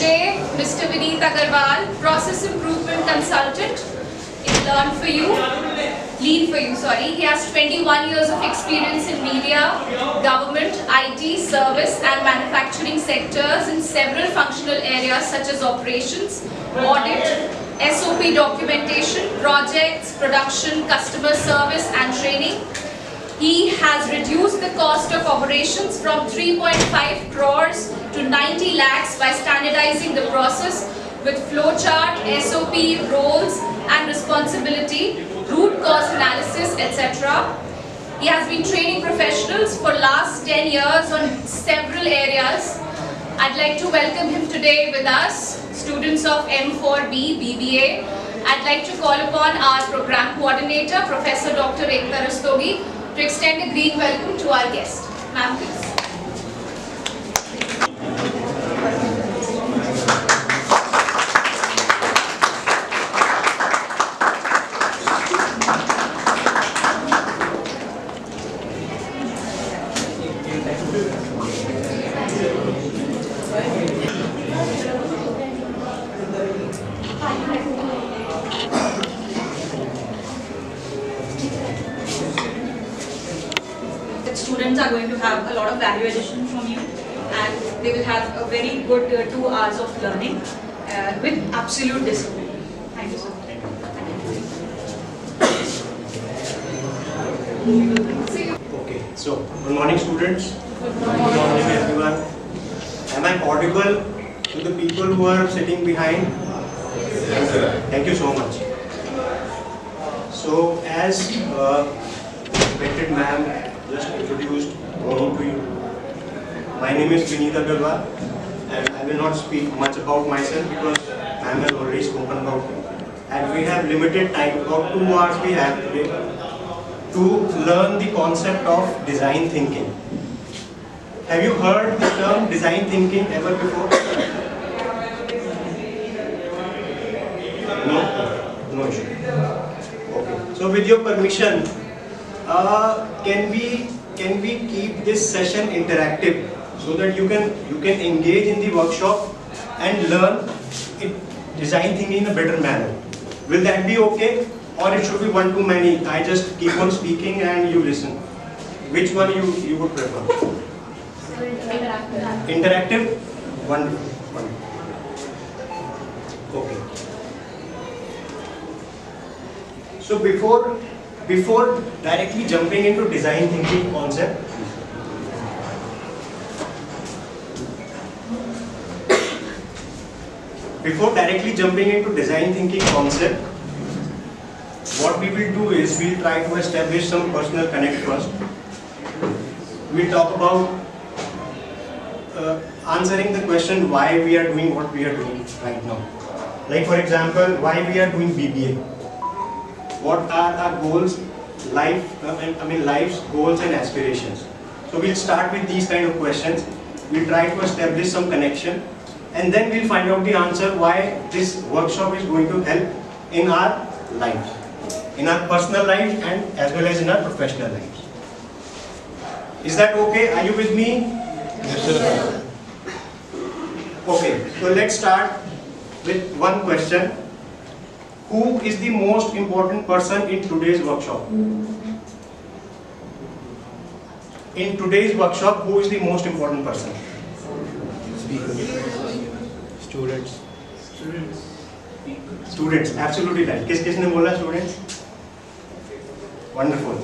today Mr. Vineet Aggarwal, Process Improvement Consultant in Lean for You. He has 21 years of experience in media, government, IT, service and manufacturing sectors in several functional areas such as operations, audit, SOP documentation, projects, production, customer service and training. He has reduced the cost of operations from 3.5 crores to 90 lakhs by standardizing the process with flowchart, SOP, roles and responsibility, root cause analysis, etc. He has been training professionals for last 10 years on several areas. I'd like to welcome him today with us, students of M4B, BBA. I'd like to call upon our program coordinator, Professor Dr. Ekta Rastogi, to extend a green welcome to our guest. Ma'am, please. Students are going to have a lot of value addition from you, and they will have a very good 2 hours of learning with absolute discipline. Thank you, sir. Okay, so good morning, students. Good morning, everyone. Am I audible to the people who are sitting behind? Yes, sir. Thank you so much. So, as respected ma'am just introduced me to you. My name is Vineet Aggarwal, and I will not speak much about myself because ma'am has already spoken about me. And we have limited time, about 2 hours we have today, to learn the concept of design thinking. Have you heard the term design thinking ever before? No? No issue. Okay. So with your permission, can we keep this session interactive so that you can engage in the workshop and learn design thinking in a better manner? Will that be okay, or it should be one too many? I just keep on speaking and you listen. Which one you would prefer? Interactive. Wonderful. Okay. So before directly jumping into design thinking concept, what we will do is we'll try to establish some personal connect first. We'll talk about answering the question why we are doing what we are doing right now. Like for example, why we are doing BBA. What are our goals, life's goals and aspirations. So we'll start with these kind of questions. We'll try to establish some connection, and then we'll find out the answer why this workshop is going to help in our lives, in our personal lives and as well as in our professional lives. Is that okay? Are you with me? Yes, sir. Okay, so let's start with one question. Who is the most important person in today's workshop? In today's workshop, who is the most important person? Students. Students, absolutely right. Kisne bola students? Wonderful.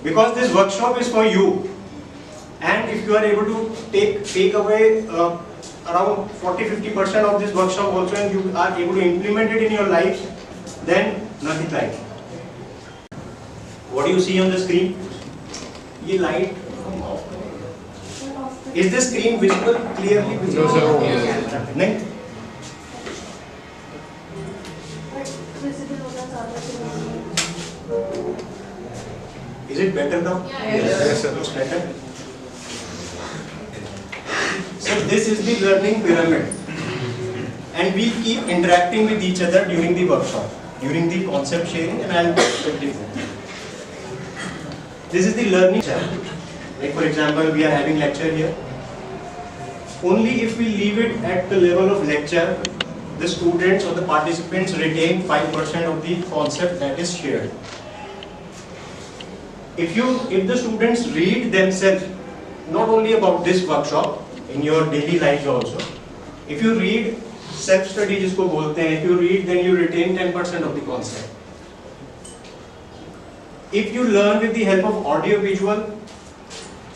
Because this workshop is for you, and if you are able to take away around 40-50% of this workshop also, and you are able to implement it in your life, then nothing like. What do you see on the screen? Ye light. Is the screen visible clearly? No, sir. Yes. No? Is it better now? Yes, sir. It's better. So this is the learning pyramid, and we keep interacting with each other during the workshop, during the concept sharing, and I'll explain it. This is the learning channel. Like for example, we are having lecture here. only if we leave it at the level of lecture, the students or the participants retain 5% of the concept that is shared. If the students read themselves, not only about this workshop, in your daily lives also, if you read self-study जिसको बोलते हैं, if you read, then you retain 10% of the concept. If you learn with the help of audio visual,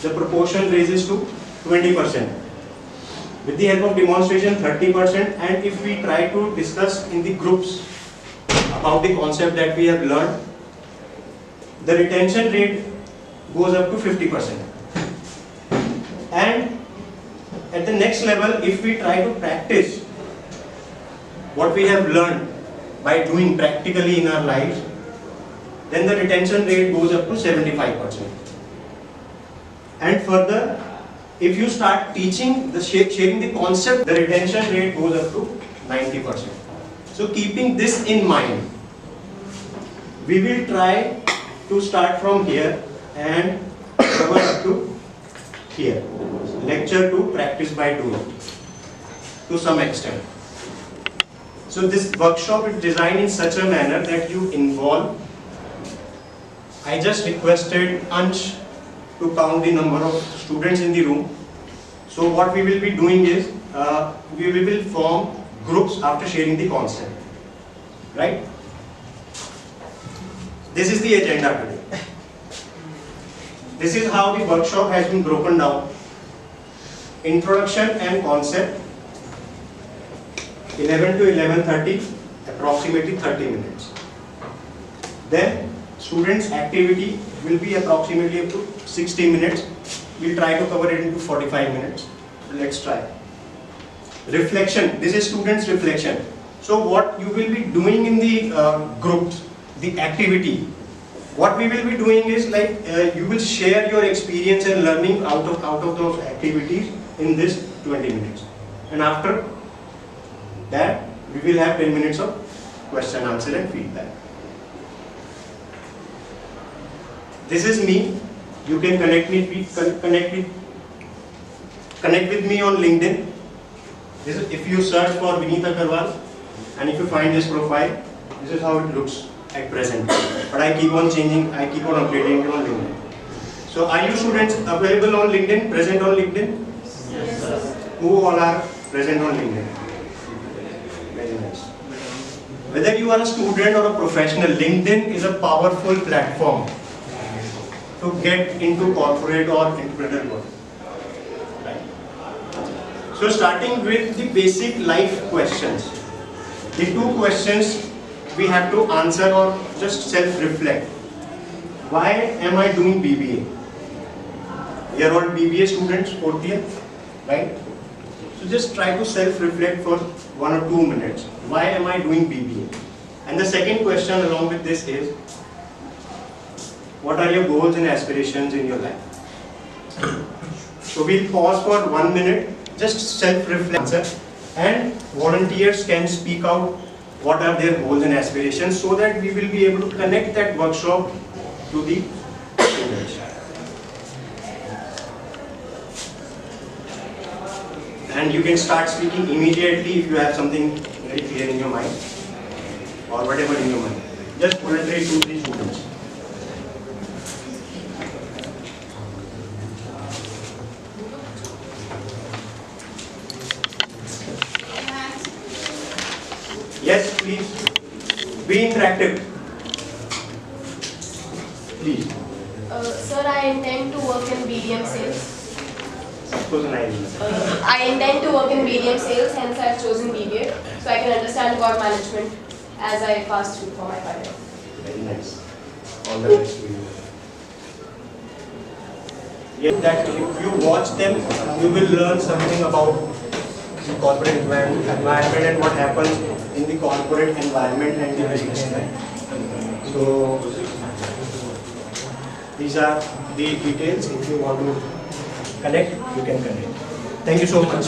the proportion raises to 20%. With the help of demonstration, 30%, and if we try to discuss in the groups about the concept that we have learned, the retention rate goes up to 50%. And at the next level, if we try to practice what we have learned by doing practically in our lives, then the retention rate goes up to 75%. And further, if you start teaching, sharing the concept, the retention rate goes up to 90%. So keeping this in mind, we will try to start from here and cover up to here. Lecture to practice by doing, to some extent. So this workshop is designed in such a manner that you involve. I just requested Ansh to count the number of students in the room. So what we will be doing is, we will form groups after sharing the concept. Right? This is the agenda today. This is how the workshop has been broken down. Introduction and concept, 11 to 11:30, approximately 30 minutes. Then students' activity will be approximately up to 60 minutes. We'll try to cover it into 45 minutes. Let's try. Reflection, this is students' reflection. So what you will be doing in the groups, the activity, what we will be doing is like you will share your experience and learning out of those activities in this 20 minutes. And after that, we will have 10 minutes of question, answer and feedback. This is me. You can connect with me on LinkedIn. This is, if you search for Vineet Aggarwal, and if you find this profile, this is how it looks at present. But I keep on changing, I keep on updating it on LinkedIn. So are you students available on LinkedIn, present on LinkedIn? Yes, sir. Who all are present on LinkedIn? Very nice. Whether you are a student or a professional, LinkedIn is a powerful platform to get into corporate or entrepreneurial world. Right. So starting with the basic life questions. The two questions we have to answer or just self-reflect. Why am I doing BBA? We are all BBA students, 4th year, right? So just try to self-reflect for 1 or 2 minutes. Why am I doing BBA? And the second question along with this is, what are your goals and aspirations in your life? So we'll pause for 1 minute, just self-reflect, and volunteers can speak out what are their goals and aspirations so that we will be able to connect that workshop to the students. And you can start speaking immediately if you have something very clear in your mind or whatever in your mind. Just volunteer 2-3 students. Yes, please. Be interactive. Please. Sir, I intend to work in BDM sales. I intend to work in BDM sales, hence I have chosen BBA, so I can understand about management as I pass through for my career. Very nice. All the best to you. Yet that if you watch them, you will learn something about the corporate environment and what happens in the corporate environment and the business environment. So these are the details. If you want to connect, you can connect. Thank you so much.